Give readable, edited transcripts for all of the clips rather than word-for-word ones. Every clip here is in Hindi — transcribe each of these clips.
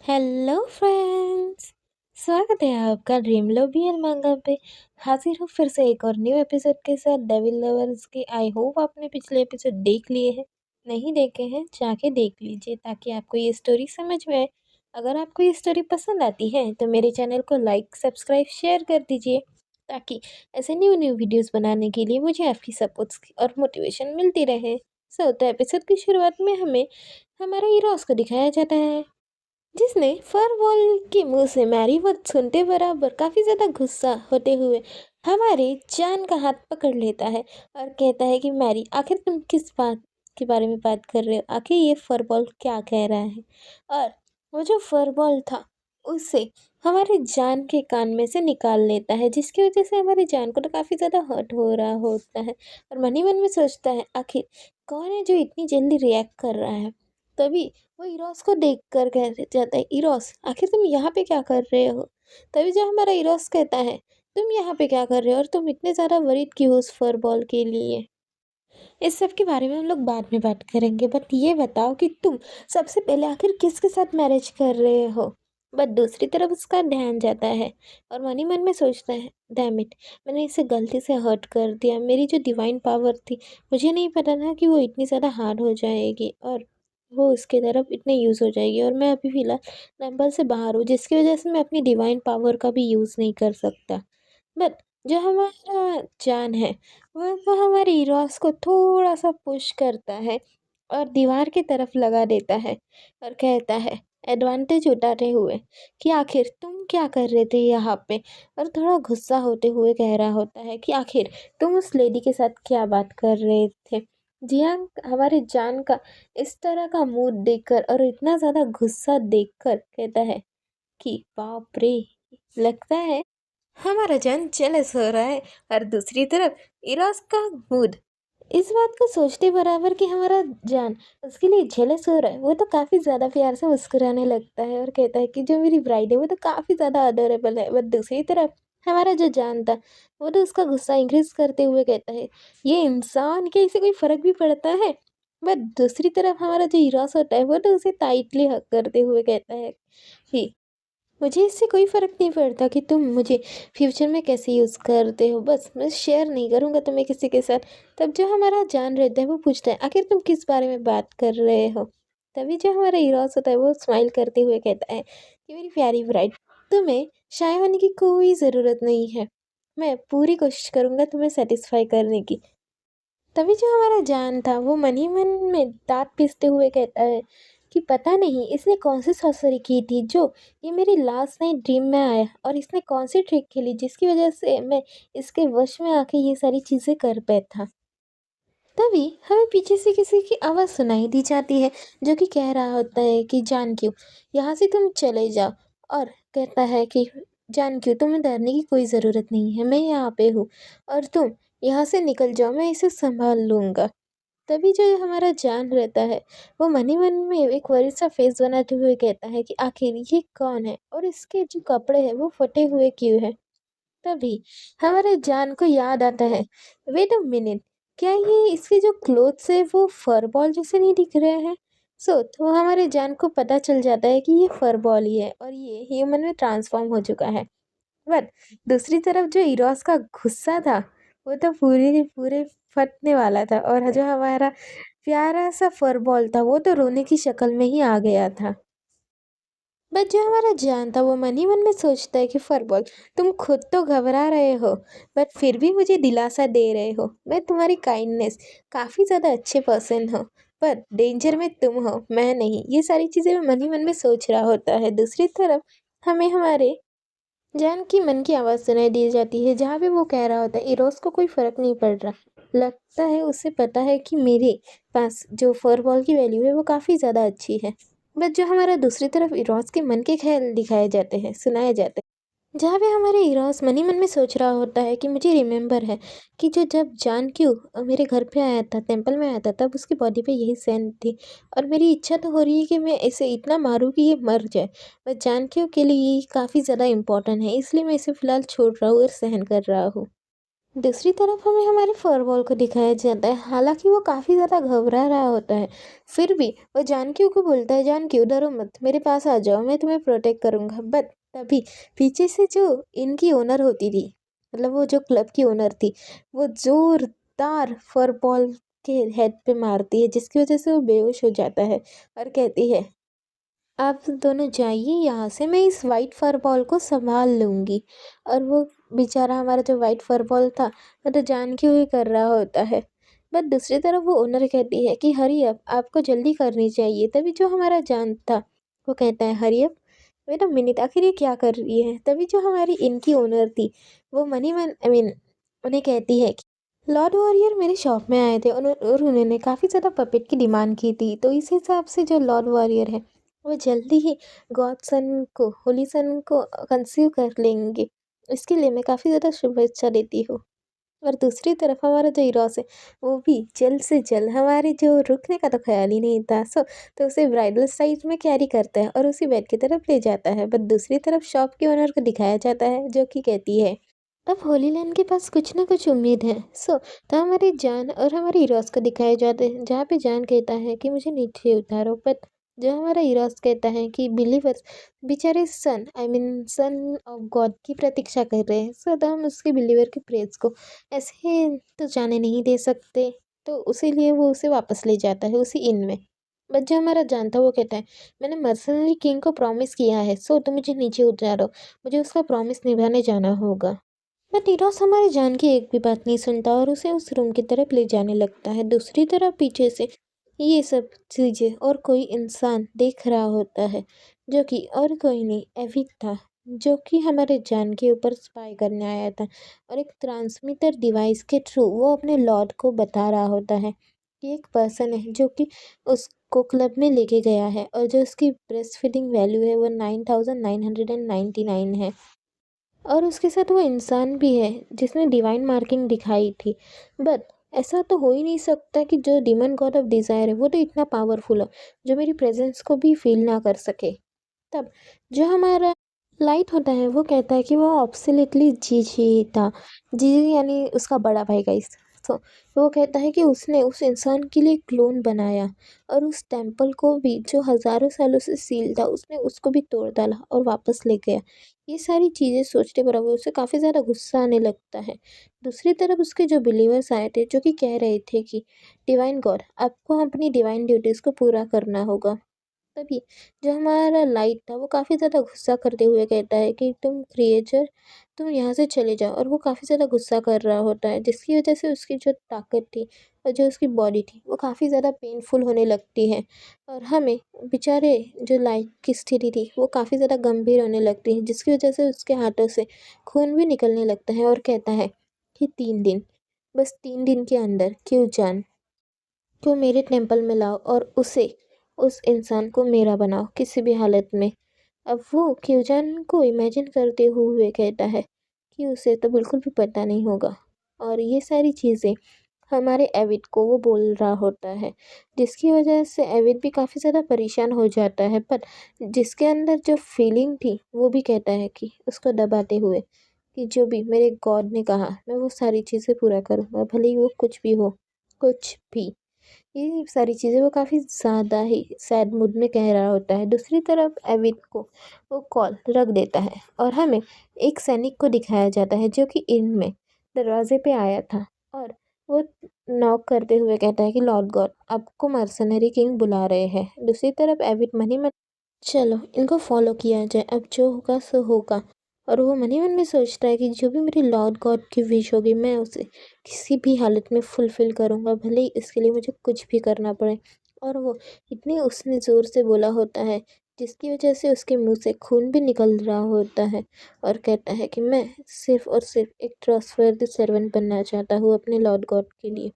Hello friends. स्वागत है आपका ड्रीम लव मांगा पे। हाजिर हूँ फिर से एक और न्यू एपिसोड के साथ डेविल लवर्स के। आई होप आपने पिछले एपिसोड देख लिए हैं। नहीं देखे हैं जाके देख लीजिए ताकि आपको ये स्टोरी समझ में आए। अगर आपको ये स्टोरी पसंद आती है तो मेरे चैनल को लाइक सब्सक्राइब शेयर कर दीजिए ताकि ऐसे न्यू न्यू वीडियोस बनाने के लिए मुझे आपकी सपोर्ट और मोटिवेशन मिलती रहे। तो एपिसोड की शुरुआत में हमें हमारे हीरोज को दिखाया जाता है जिसने फरवॉल के मुंह से मैरी वर्ड सुनते बराबर काफ़ी ज़्यादा गुस्सा होते हुए हमारे जान का हाथ पकड़ लेता है और कहता है कि मैरी आखिर तुम किस बात के बारे में बात कर रहे हो, आखिर ये फरबॉल क्या कह रहा है। और वो जो फरबॉल था उसे हमारे जान के कान में से निकाल लेता है जिसकी वजह से हमारे जान को तो काफ़ी ज़्यादा हर्ट हो रहा होता है और मन ही मन में सोचता है आखिर कौन है जो इतनी जल्दी रिएक्ट कर रहा है। तभी वो इरोस को देख कर कह जाता है, इरोस आखिर तुम यहाँ पे क्या कर रहे हो। तभी जो हमारा इरोस कहता है तुम यहाँ पे क्या कर रहे हो और तुम इतने ज़्यादा वरीड क्यों हो उस फुटबॉल के लिए। इस सब के बारे में हम लोग बाद में बात करेंगे, बट ये बताओ कि तुम सबसे पहले आखिर किसके साथ मैरिज कर रहे हो। बट दूसरी तरफ उसका ध्यान जाता है और मन ही मन में सोचता है डैम इट, मैंने इसे गलती से हर्ट कर दिया। मेरी जो डिवाइन पावर थी मुझे नहीं पता था कि वो इतनी ज़्यादा हार्ड हो जाएगी और वो उसके तरफ इतने यूज़ हो जाएगी और मैं अभी फ़िलहाल टेम्पल से बाहर हूँ जिसकी वजह से मैं अपनी डिवाइन पावर का भी यूज़ नहीं कर सकता। बट जो हमारा जान है वो तो हमारे हीरोज़ को थोड़ा-सा पुश करता है और दीवार की तरफ लगा देता है और कहता है एडवांटेज उठाते हुए कि आखिर तुम क्या कर रहे थे यहाँ पे। और थोड़ा गुस्सा होते हुए कह रहा होता है कि आखिर तुम उस लेडी के साथ क्या बात कर रहे थे। जियान हमारे जान का इस तरह का मूड देखकर और इतना ज़्यादा गुस्सा देखकर कहता है कि बाप रे, लगता है हमारा जान जेलस हो रहा है। और दूसरी तरफ इरास का मूड इस बात को सोचते बराबर कि हमारा जान उसके लिए जेलस हो रहा है, वो तो काफ़ी ज़्यादा प्यार से मुस्कुराने लगता है और कहता है कि जो मेरी ब्राइड है वो तो काफ़ी ज़्यादा अडोरेबल है। बट दूसरी तरफ हमारा जो जान था वो तो उसका गुस्सा इंक्रीज करते हुए कहता है ये इंसान, क्या इसे कोई फ़र्क भी पड़ता है। बट दूसरी तरफ हमारा जो इरास होता है वो तो उसे टाइटली हक करते हुए कहता है कि मुझे इससे कोई फ़र्क नहीं पड़ता कि तुम मुझे फ्यूचर में कैसे यूज़ करते हो, बस मैं शेयर नहीं करूँगा तुम्हें किसी के साथ। तब जो हमारा जान रहता है वो पूछता है आखिर तुम किस बारे में बात कर रहे हो। तभी जो हमारा हीरोस होता है वो स्माइल करते हुए कहता है कि मेरी प्यारी ब्राइड, तुम्हें शाय होने की कोई ज़रूरत नहीं है। मैं पूरी कोशिश करूँगा तुम्हें सेटिस्फाई करने की। तभी जो हमारा जान था वो मन ही मन में दाँत पीसते हुए कहता है कि पता नहीं इसने कौन सी सॉर्सरी की थी जो ये मेरी लास्ट नाइट ड्रीम में आया और इसने कौन सी ट्रिक खेली जिसकी वजह से मैं इसके वश में आके ये सारी चीज़ें कर बैठा। तभी हमें पीछे से किसी की आवाज़ सुनाई दी जाती है जो कि कह रहा होता है कि जान क्यों, यहाँ से तुम चले जाओ। और कहता है कि जान क्यों, तुम्हें डरने की कोई ज़रूरत नहीं है, मैं यहाँ पे हूँ और तुम यहाँ से निकल जाओ, मैं इसे संभाल लूँगा। तभी जो हमारा जान रहता है वो मन ही मन में एक वरी सा फेस बनाते हुए कहता है कि आखिर ये कौन है और इसके जो कपड़े हैं वो फटे हुए क्यों हैं। तभी हमारे जान को याद आता है, वेट अ मिनट, क्या ये इसके जो क्लोथ्स है वो फर बॉल जैसे नहीं दिख रहे हैं। तो हमारे जान को पता चल जाता है कि ये फर बॉल ही है और ये ह्यूमन में ट्रांसफॉर्म हो चुका है। बट दूसरी तरफ जो इरोस का गुस्सा था वो तो पूरे पूरे फटने वाला था और जो हमारा प्यारा सा फर बॉल था वो तो रोने की शक्ल में ही आ गया था। बट जो हमारा जान था वो मन ही मन में सोचता है कि फरबॉल, तुम खुद तो घबरा रहे हो बट फिर भी मुझे दिलासा दे रहे हो। मैं तुम्हारी काइंडनेस, काफ़ी ज़्यादा अच्छे पर्सन हो, पर डेंजर में तुम हो, मैं नहीं। ये सारी चीज़ें मैं मन ही मन में सोच रहा होता है। दूसरी तरफ हमें हमारे जान की मन की आवाज़ सुनाई दी जाती है जहाँ पे वो कह रहा होता है इरोस को कोई फ़र्क नहीं पड़ रहा। लगता है उसे पता है कि मेरे पास जो फुटबॉल की वैल्यू है वो काफ़ी ज़्यादा अच्छी है। बट जो हमारा दूसरी तरफ इरोस के मन के ख्याल दिखाए जाते हैं, सुनाए जाते हैं, जहाँ पे हमारे हीरोज़ मन ही मन में सोच रहा होता है कि मुझे रिमेंबर है कि जो जब जानक्यू मेरे घर पे आया था, टेंपल में आया था, तब उसकी बॉडी पे यही सेंट थी और मेरी इच्छा तो हो रही है कि मैं इसे इतना मारूँ कि ये मर जाए। बट जानक्यू के लिए ये काफ़ी ज़्यादा इम्पोर्टेंट है, इसलिए मैं इसे फ़िलहाल छोड़ रहा हूँ और सहन कर रहा हूँ। दूसरी तरफ हमें हमारे फरबॉल को दिखाया जाता है, हालांकि वो काफ़ी ज़्यादा घबरा रहा होता है। फिर भी वो जानकी को बोलता है, जानकी डरो मत, मेरे पास आ जाओ, मैं तुम्हें प्रोटेक्ट करूँगा। बट तभी पीछे से जो इनकी ओनर होती थी, मतलब वो जो क्लब की ओनर थी, वो ज़ोरदार फरबॉल के हेड पे मारती है, जिसकी वजह से वो बेहोश हो जाता है और कहती है, आप दोनों जाइए यहाँ से, मैं इस वाइट फर बॉल को संभाल लूँगी। और वो बेचारा हमारा जो वाइट फर बॉल था, वो तो जान के हुए कर रहा होता है। बट दूसरी तरफ वो ओनर कहती है कि हरी अप, आपको जल्दी करनी चाहिए। तभी जो हमारा जान था, वो कहता है, hurry up, wait a minute, आखिर ये क्या कर रही है। तभी जो हमारी इनकी ओनर थी, वो मनी मन आई मीन उन्हें कहती है कि लॉर्ड वॉरियर मेरे शॉप में आए थे, और उन्होंने काफ़ी ज़्यादा पपेट की डिमांड की थी, तो इस हिसाब से जो लॉर्ड वॉरियर है, वो जल्दी ही गॉड सन को, होली सन को कंसीव कर लेंगे। इसके लिए मैं काफ़ी ज़्यादा शुभेच्छा देती हूँ। और दूसरी तरफ हमारा जो हीरोस है, वो भी जल्द से जल्द, हमारे जो रुकने का तो ख़्याल ही नहीं था, तो उसे ब्राइडल साइड में कैरी करता है और उसी बेड की तरफ ले जाता है। बट दूसरी तरफ शॉप के ओनर को दिखाया जाता है, जो कि कहती है, अब होली लैंड के पास कुछ ना कुछ उम्मीद है। तो हमारी जान और हमारे हीरोज को दिखाए जाते हैं, जहाँ पे जान कहता है कि मुझे नीचे उतारो, बट जो हमारा हीरोज कहता है कि बिलीवर्स बेचारे son I mean son of God की प्रतीक्षा कर रहे हैं, तो हम उसके बिलीवर के प्रेज को ऐसे तो जाने नहीं दे सकते। तो उसीलिए वो उसे वापस ले जाता है उसी इन में। बट जो हमारा जान था, वो कहता है, मैंने मर्सनरी किंग को प्रॉमिस किया है, तुम मुझे नीचे उतारो, मुझे उसका प्रॉमिस निभाने जाना होगा। बट टीटॉस हमारे जान की एक भी बात नहीं सुनता और उसे उस रूम की तरफ ले जाने लगता है। दूसरी तरफ पीछे से ये सब चीज़ें और कोई इंसान देख रहा होता है, जो कि और कोई नहीं, एविक था, जो कि हमारे जान के ऊपर स्पाई करने आया था। और एक ट्रांसमीटर डिवाइस के थ्रू वो अपने लॉर्ड को बता रहा होता है कि एक पर्सन है जो कि उसको क्लब में लेके गया है, और जो उसकी ब्रेस्ट फीडिंग वैल्यू है वो 9999 है। और उसके साथ वो इंसान भी है जिसने डिवाइन मार्किंग दिखाई थी। बट ऐसा तो हो ही नहीं सकता कि जो डिमन गॉड ऑफ डिज़ायर है, वो तो इतना पावरफुल हो, जो मेरी प्रेजेंस को भी फील ना कर सके। तब जो हमारा लाइट होता है, वो कहता है कि वो ऑब्सोल्युटली जी था। जी यानी उसका बड़ा भाई गाइस। तो वो कहता है कि उसने उस इंसान के लिए क्लोन बनाया, और उस टेम्पल को भी जो हज़ारों सालों से सील था, उसने उसको भी तोड़ डाला और वापस ले गया। ये सारी चीज़ें सोचते बराबर उसे काफ़ी ज़्यादा गुस्सा आने लगता है। दूसरी तरफ उसके जो बिलीवर्स आए थे, जो कि कह रहे थे कि डिवाइन गॉड, आपको अपनी डिवाइन ड्यूटीज़ को पूरा करना होगा। तभी जो हमारा लाइट था, वो काफ़ी ज़्यादा गुस्सा करते हुए कहता है कि तुम क्रिएचर, तुम यहाँ से चले जाओ। और वो काफ़ी ज़्यादा गुस्सा कर रहा होता है, जिसकी वजह से उसकी जो ताकत थी और जो उसकी बॉडी थी, वो काफ़ी ज़्यादा पेनफुल होने लगती है। और हमें बेचारे जो लाइट की स्थिति थी, वो काफ़ी ज़्यादा गंभीर होने लगती है, जिसकी वजह से उसके हाथों से खून भी निकलने लगता है। और कहता है कि 3 दिन, बस 3 दिन के अंदर क्यों जान को मेरे टेम्पल में लाओ, और उस इंसान को मेरा बनाओ किसी भी हालत में। अब वो क्यूजान को इमेजिन करते हुए कहता है कि उसे तो बिल्कुल भी पता नहीं होगा। और ये सारी चीज़ें हमारे एविड को वो बोल रहा होता है, जिसकी वजह से एविड भी काफ़ी ज़्यादा परेशान हो जाता है। पर जिसके अंदर जो फीलिंग थी, वो भी कहता है कि उसको दबाते हुए कि जो भी मेरे गॉड ने कहा, मैं वो सारी चीज़ें पूरा करूँगा, भले ही वो कुछ भी हो, कुछ भी। ये सारी चीज़ें वो काफ़ी ज़्यादा ही सैड मूड में कह रहा होता है। दूसरी तरफ एविड को वो कॉल रख देता है, और हमें एक सैनिक को दिखाया जाता है, जो कि इनमें दरवाजे पे आया था। और वो नॉक करते हुए कहता है कि लॉर्ड गॉड, आपको मर्सनरी किंग बुला रहे हैं। दूसरी तरफ एविड मनी मन, चलो इनको फॉलो किया जाए, अब जो होगा सो होगा। और वो मनी मन में सोचता है कि जो भी मेरी लॉर्ड गॉड की विश होगी, मैं उसे किसी भी हालत में फुलफ़िल करूँगा, भले ही इसके लिए मुझे कुछ भी करना पड़े। और वो इतने उसने ज़ोर से बोला होता है, जिसकी वजह से उसके मुँह से खून भी निकल रहा होता है। और कहता है कि मैं सिर्फ़ और सिर्फ़ एक ट्रस्टवर्दी सर्वेंट बनना चाहता हूँ अपने लॉर्ड गॉड के लिए।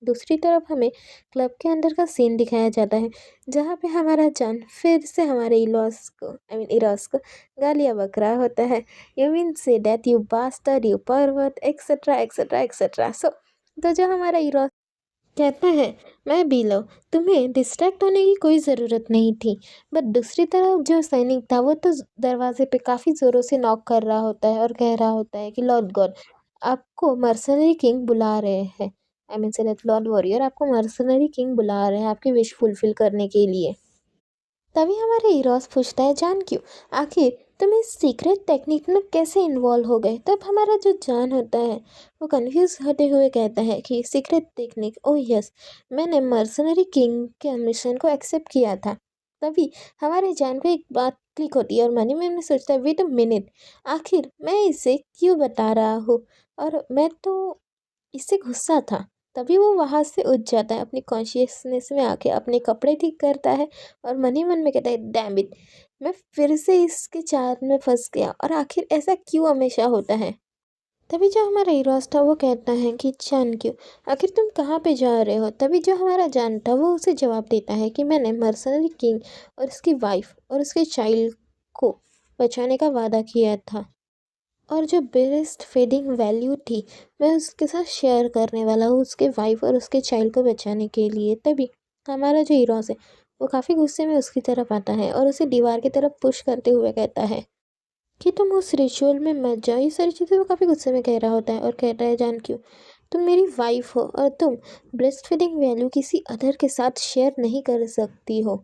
दूसरी तरफ हमें क्लब के अंदर का सीन दिखाया जाता है, जहाँ पे हमारा जान फिर से हमारे इलॉस को आई मीन इरोस को गालियाँ बक रहा होता है। You mean say that you bastard, you pervert, et cetera et cetera et cetera. तो जो हमारा इरोस कहता है, मैं भी लो, तुम्हें डिस्ट्रैक्ट होने की कोई ज़रूरत नहीं थी। बट दूसरी तरफ जो सैनिक था, वो तो दरवाजे पे काफ़ी ज़ोरों से नॉक कर रहा होता है और कह रहा होता है कि लॉर्ड गॉड, आपको मर्सनरी किंग बुला रहे हैं। I mean say that Lord warrior आपको मर्सनरी किंग बुला रहे हैं आपकी विश फुलफिल करने के लिए। तभी हमारे हीरोज पूछता है जान क्यों, आखिर तुम इस सीक्रेट टेक्निक में कैसे इन्वॉल्व हो गए। तब हमारा जो जान होता है वो कंफ्यूज होते हुए कहता है कि सीक्रेट टेक्निक, ओह यस, मैंने मर्सनरी किंग के मिशन को एक्सेप्ट किया था। तभी हमारे जान को एक बात क्लिक होती है और मनी मैन में सोचता है वेट अ मिनट, आखिर मैं इसे क्यों बता रहा हूँ, और मैं तो इससे गुस्सा था। तभी वो वहाँ से उठ जाता है, अपनी कॉन्शियसनेस में आके अपने कपड़े ठीक करता है और मनी मन में कहता है डैम इट, मैं फिर से इसके चार में फंस गया, और आखिर ऐसा क्यों हमेशा होता है। तभी जो हमारा हीरोज था वो कहता है कि जान क्यों, आखिर तुम कहाँ पे जा रहे हो। तभी जो हमारा जान था वो उसे जवाब देता है कि मैंने मर्सनरी किंग और उसकी वाइफ और उसके चाइल्ड को बचाने का वादा किया था, और जो बेस्ट फीडिंग वैल्यू थी मैं उसके साथ शेयर करने वाला हूँ उसके वाइफ और उसके चाइल्ड को बचाने के लिए। तभी हमारा जो हीरोज है वो काफ़ी गुस्से में उसकी तरफ आता है और उसे दीवार की तरफ पुश करते हुए कहता है कि तुम उस रिचुअल में मत जाओ। ये सारी चीज़ें वो काफ़ी गुस्से में कह रहा होता है और कहता है जान क्यों, तुम मेरी वाइफ हो और तुम ब्रेस्ट फीडिंग वैल्यू किसी अदर के साथ शेयर नहीं कर सकती हो।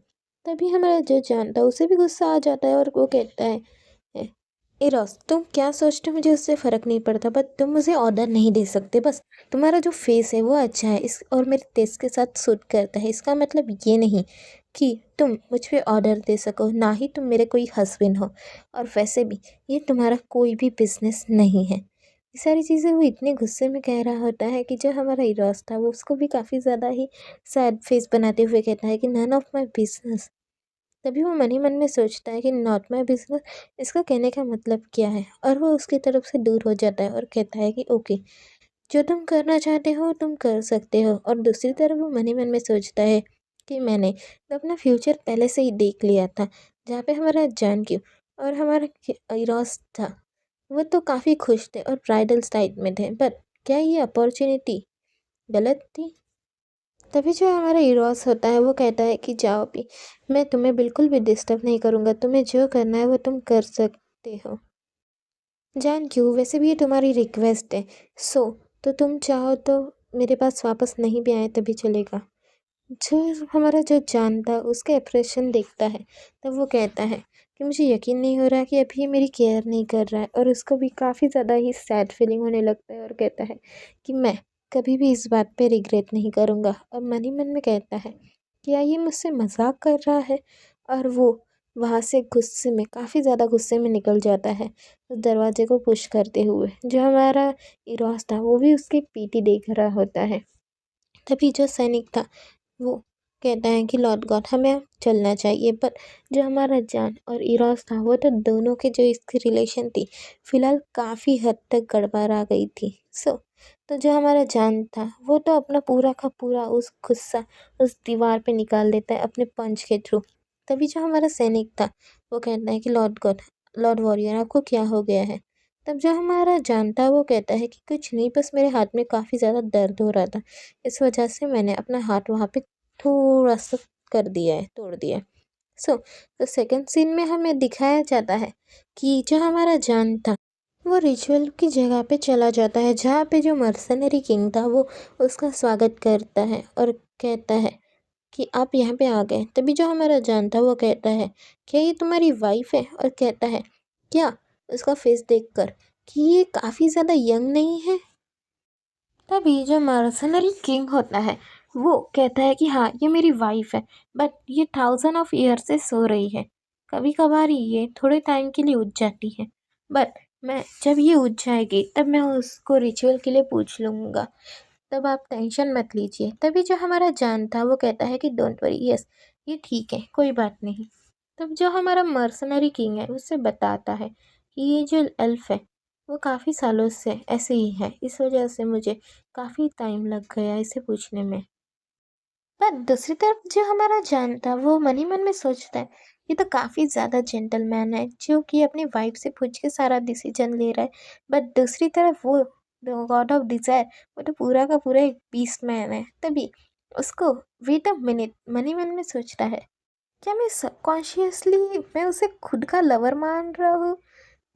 तभी हमारा जो जान था उसे भी गुस्सा आ जाता है और वो कहता है इरोस तुम क्या सोचते हो, मुझे उससे फ़र्क नहीं पड़ता, बट तुम मुझे ऑर्डर नहीं दे सकते। बस तुम्हारा जो फेस है वो अच्छा है इस और मेरे टेस्ट के साथ सूट करता है, इसका मतलब ये नहीं कि तुम मुझ पे ऑर्डर दे सको, ना ही तुम मेरे कोई हस्बैंड हो, और वैसे भी ये तुम्हारा कोई भी बिजनेस नहीं है। ये सारी चीज़ें वो इतने गुस्से में कह रहा होता है कि जो हमारा इरोस था वो उसको भी काफ़ी ज़्यादा ही सैड फेस बनाते हुए कहता है कि नन ऑफ माई बिजनेस। तभी वो मन ही मन में सोचता है कि नॉट माई बिजनेस, इसका कहने का मतलब क्या है, और वो उसकी तरफ से दूर हो जाता है और कहता है कि ओके, जो तुम करना चाहते हो तुम कर सकते हो। और दूसरी तरफ वो मन ही मन में सोचता है कि मैंने तो अपना फ्यूचर पहले से ही देख लिया था, जहाँ पे हमारा जान क्यों और हमारा इरोस था वो तो काफ़ी खुश थे और ब्राइडल साइड में थे, बट क्या ये अपॉर्चुनिटी गलत थी। तभी जो हमारा हीरोस होता है वो कहता है कि जाओ भी, मैं तुम्हें बिल्कुल भी डिस्टर्ब नहीं करूँगा, तुम्हें जो करना है वो तुम कर सकते हो। जान क्यों, वैसे भी ये तुम्हारी रिक्वेस्ट है, सो तो तुम चाहो तो मेरे पास वापस नहीं भी आए तभी चलेगा। जो हमारा जो जान था उसके एक्सप्रेशन देखता है तब वो कहता है कि मुझे यकीन नहीं हो रहा कि अभी ये मेरी केयर नहीं कर रहा है, और उसको भी काफ़ी ज़्यादा ही सैड फीलिंग होने लगता है और कहता है कि मैं कभी भी इस बात पे रिग्रेट नहीं करूँगा। और मन ही मन में कहता है कि या ये मुझसे मजाक कर रहा है, और वो वहाँ से गुस्से में काफ़ी ज़्यादा गुस्से में निकल जाता है उस दरवाजे को पुश करते हुए। जो हमारा इरोस था वो भी उसकी पीठी देख रहा होता है। तभी जो सैनिक था वो कहता है कि लॉर्ड गॉड हमें अब चलना चाहिए, पर जो हमारा जान और इरोस था वो तो दोनों के जो इसकी रिलेशन थी फिलहाल काफ़ी हद तक गड़बड़ा गई थी। तो जो हमारा जान था वो तो अपना पूरा का पूरा उस गुस्सा उस दीवार पे निकाल देता है अपने पंच के थ्रू। तभी जो हमारा सैनिक था वो कहता है कि लॉर्ड गॉड, लॉर्ड वॉरियर आपको क्या हो गया है। तब जो हमारा जान था वो कहता है कि कुछ नहीं, बस मेरे हाथ में काफ़ी ज़्यादा दर्द हो रहा था, इस वजह से मैंने अपना हाथ वहाँ पे थोड़ा सा कर दिया है, तोड़ दिया है। तो सेकंड सीन में हमें दिखाया जाता है कि जो हमारा जान था वो रिचुअल की जगह पे चला जाता है जहाँ पे जो मर्सनरी किंग था वो उसका स्वागत करता है और कहता है कि आप यहाँ पे आ गए। तभी जो हमारा जान था वो कहता है क्या ये तुम्हारी वाइफ है, और कहता है क्या, उसका फेस देखकर कि ये काफ़ी ज़्यादा यंग नहीं है। तभी जो मर्सनरी किंग होता है वो कहता है कि हाँ ये मेरी वाइफ है, बट ये थाउजेंड ऑफ ईयर से सो रही है, कभी कभार ये थोड़े टाइम के लिए उठ जाती है, बट मैं जब ये उठ जाएगी तब मैं उसको रिचुअल के लिए पूछ लूँगा, तब आप टेंशन मत लीजिए। तभी जो हमारा जान था वो कहता है कि डोंट वरी, यस ये ठीक है, कोई बात नहीं। तब जो हमारा मर्सनरी किंग है उससे बताता है कि ये जो एल्फ है वो काफ़ी सालों से ऐसे ही है, इस वजह से मुझे काफ़ी टाइम लग गया इसे पूछने में। पर दूसरी तरफ जो हमारा जान था वो मन ही मन में सोचता है ये तो काफ़ी ज़्यादा जेंटलमैन है जो कि अपनी वाइफ से पूछ के सारा डिसीजन ले रहा है, बट दूसरी तरफ वो गॉड ऑफ डिजायर वो तो पूरा का पूरा एक बीस्ट मैन है। तभी उसको वेट अ मिनट मन ही मन में सोचता है क्या मैं सबकॉन्शियसली मैं उसे खुद का लवर मान रहा हूँ।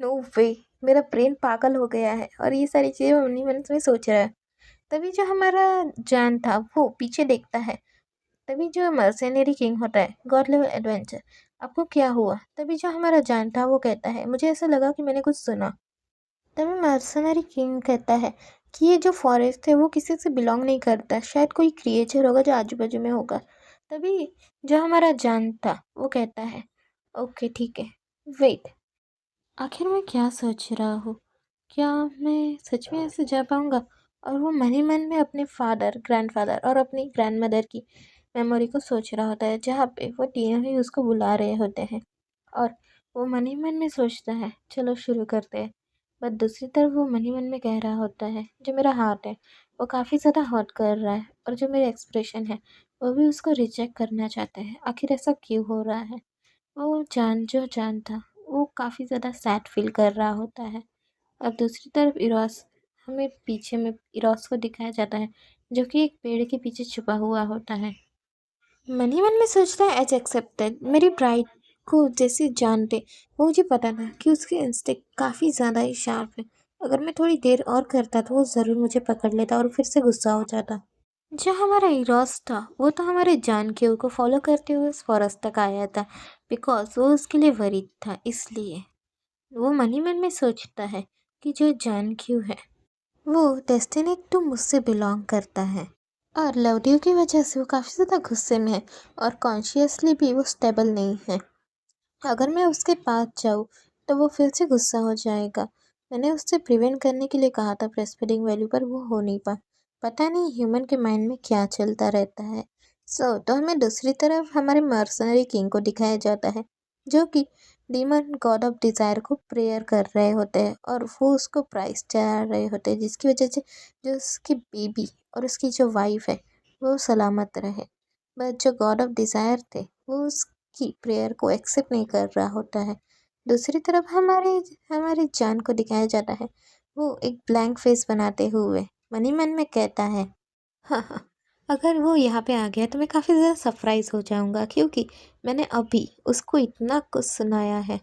नो वे, मेरा ब्रेन पागल हो गया है और ये सारी चीज़ें मनी मन में सोच रहा है। तभी जो हमारा जान था वो पीछे देखता है। तभी जो मर्सेनरी किंग होता है, गॉड लेवल एडवेंचर, आपको क्या हुआ? तभी जो हमारा जान था वो कहता है, मुझे ऐसा लगा कि मैंने कुछ सुना। तभी मर्सनरी किंग कहता है कि ये जो फॉरेस्ट है वो किसी से बिलोंग नहीं करता, शायद कोई क्रिएचर होगा जो आजू बाजू में होगा। तभी जो हमारा जान था वो कहता है, ओके ठीक है, वेट, आखिर मैं क्या सोच रहा हूँ? क्या मैं सच में ऐसे जा पाऊँगा? और वो मन ही मन में अपने फादर, ग्रैंडफादर और अपनी ग्रैंडमदर की मेमोरी को सोच रहा होता है, जहाँ पे वो तीनों ही उसको बुला रहे होते हैं। और वो मन ही मन में सोचता है, चलो शुरू करते हैं। बट दूसरी तरफ वो मन ही मन में कह रहा होता है, जो मेरा हार्ट है वो काफ़ी ज़्यादा हर्ट कर रहा है, और जो मेरे एक्सप्रेशन है वो भी उसको रिजेक्ट करना चाहते हैं। आखिर ऐसा क्यों हो रहा है? वो जो जान था वो काफ़ी ज़्यादा सैड फील कर रहा होता है। अब दूसरी तरफ इरोस, हमें पीछे में इरोस को दिखाया जाता है, जो कि एक पेड़ के पीछे छुपा हुआ होता है। मन ही मन में सोचता है, एज एक्सेप्टेड, मेरी ब्राइड को जैसे जानते, वो मुझे पता था कि उसके इंस्टिंक्ट काफ़ी ज़्यादा ही शार्प है। अगर मैं थोड़ी देर और करता तो वो ज़रूर मुझे पकड़ लेता और फिर से गुस्सा हो जाता। जो हमारा इरोस था वो तो हमारे जानकीव को फॉलो करते हुए उस फॉरेस्ट तक आया था, बिकॉज वो उसके लिए वरीड था। इसलिए वो मन ही मन में सोचता है कि जो जानकीव है वो डेस्टिनी टू मुझसे बिलोंग करता है, और लवड्यू की वजह से वो काफ़ी ज़्यादा गुस्से में है, और कॉन्शियसली भी वो स्टेबल नहीं है। अगर मैं उसके पास जाऊँ तो वो फिर से गुस्सा हो जाएगा। मैंने उससे प्रिवेंट करने के लिए कहा था ब्रेस्टफीडिंग वैल्यू, पर वो हो नहीं पा। पता नहीं ह्यूमन के माइंड में क्या चलता रहता है। तो हमें दूसरी तरफ हमारे मर्सनरी किंग को दिखाया जाता है, जो कि डीमन गॉड ऑफ डिज़ायर को प्रेयर कर रहे होते हैं, और वो उसको प्राइस चढ़ा रहे होते हैं, जिसकी वजह से जो उसकी बेबी और उसकी जो वाइफ है वो सलामत रहे। बट जो गॉड ऑफ डिज़ायर थे वो की प्रेयर को एक्सेप्ट नहीं कर रहा होता है। दूसरी तरफ हमारे हमारे जान को दिखाया जाता है, वो एक ब्लैंक फेस बनाते हुए मन ही मन में कहता है, हाँ हाँ, अगर वो यहाँ पे आ गया तो मैं काफ़ी ज़्यादा सरप्राइज हो जाऊँगा, क्योंकि मैंने अभी उसको इतना कुछ सुनाया है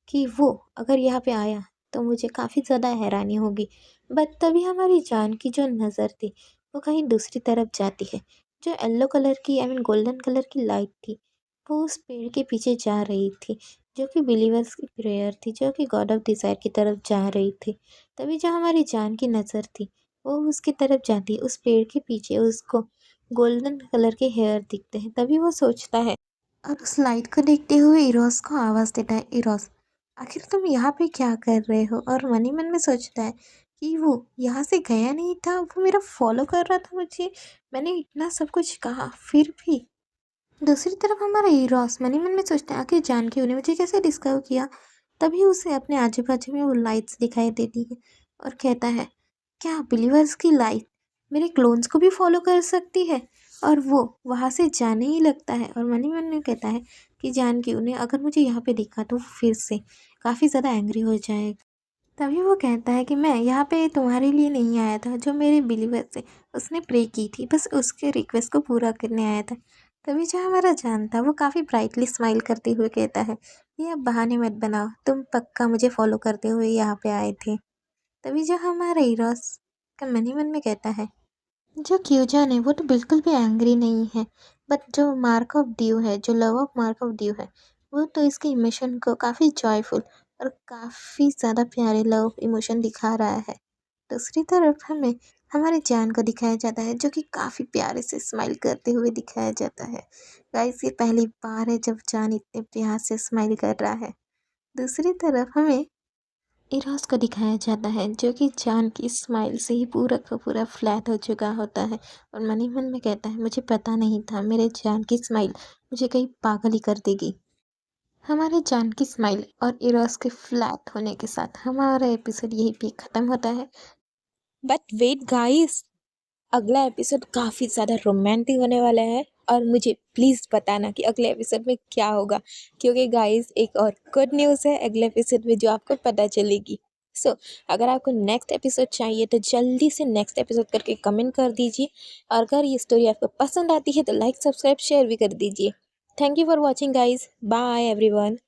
कि वो अगर यहाँ पे आया तो मुझे काफ़ी ज़्यादा हैरानी होगी। बट तभी हमारी जान की जो नज़र थी वो कहीं दूसरी तरफ जाती है। जो येलो कलर की, आई मीन गोल्डन कलर की लाइट थी, वो उस पेड़ के पीछे जा रही थी, जो कि बिलीवर्स की प्रेयर थी, जो कि गॉड ऑफ डिज़ायर की तरफ जा रही थी। तभी जो हमारी जान की नज़र थी वो उसकी तरफ जाती है, उस पेड़ के पीछे उसको गोल्डन कलर के हेयर दिखते हैं। तभी वो सोचता है, और उस लाइट को देखते हुए इरोस को आवाज़ देता है, इरोस, आखिर तुम यहाँ पे क्या कर रहे हो? और मन ही मन में सोचता है कि वो यहाँ से गया नहीं था, वो मेरा फॉलो कर रहा था मुझे। मैंने इतना सब कुछ कहा फिर भी। दूसरी तरफ हमारा हीरोस मन ही मन में सोचता है, आखिर जान के उन्हें मुझे कैसे डिस्कवर किया। तभी उसे अपने आजू बाजू में वो लाइट्स दिखाई देती है, और कहता है, क्या बिलीवर्स की लाइट मेरे क्लोन्स को भी फॉलो कर सकती है? और वो वहाँ से जाने ही लगता है, और मन ही मन में कहता है कि जान के उन्हें अगर मुझे यहाँ पे दिखा तो वो फिर से काफ़ी ज़्यादा एंग्री हो जाएगा। तभी वो कहता है कि मैं यहाँ पे तुम्हारे लिए नहीं आया था, जो मेरे बिलीवर से उसने प्रे की थी, बस उसके रिक्वेस्ट को पूरा करने आया था। तभी जो हमारा जान था वो काफ़ी ब्राइटली स्माइल करते हुए कहता है, ये अब बहाने मत बनाओ, तुम पक्का मुझे फॉलो करते हुए यहाँ पे आए थे। तभी जो हमारा हीरोस का मन ही मन में कहता है, जो क्यूजान है वो तो बिल्कुल भी एंग्री नहीं है, बट जो मार्क ऑफ ड्यू है, जो love of mark of due है, वो तो इसके इमोशन को काफ़ी जॉयफुल और काफ़ी ज़्यादा प्यारे लव इमोशन दिखा रहा है। दूसरी तरफ हमें हमारे जान को दिखाया जाता है, जो कि काफ़ी प्यारे से स्माइल करते हुए दिखाया जाता है। गाइस, ये पहली बार है जब जान इतने प्यार से स्माइल कर रहा है। दूसरी तरफ हमें इराज को दिखाया जाता है, जो कि जान की स्माइल से ही पूरा का पूरा फ्लैट हो चुका होता है, और मन ही मन में कहता है, मुझे पता नहीं था मेरे जान की स्माइल मुझे कहीं पागल ही कर देगी। हमारे जान की स्माइल और इरोस के फ्लैट होने के साथ हमारा एपिसोड यहीं पे ख़त्म होता है। बट वेट गाइस, अगला एपिसोड काफ़ी ज़्यादा रोमांटिक होने वाला है, और मुझे प्लीज़ बताना कि अगले एपिसोड में क्या होगा, क्योंकि गाइस एक और गुड न्यूज़ है अगले एपिसोड में जो आपको पता चलेगी। अगर आपको नेक्स्ट एपिसोड चाहिए तो जल्दी से नेक्स्ट एपिसोड करके कमेंट कर दीजिए, और अगर ये स्टोरी आपको पसंद आती है तो लाइक, सब्सक्राइब, शेयर भी कर दीजिए। Thank you for watching guys, bye everyone.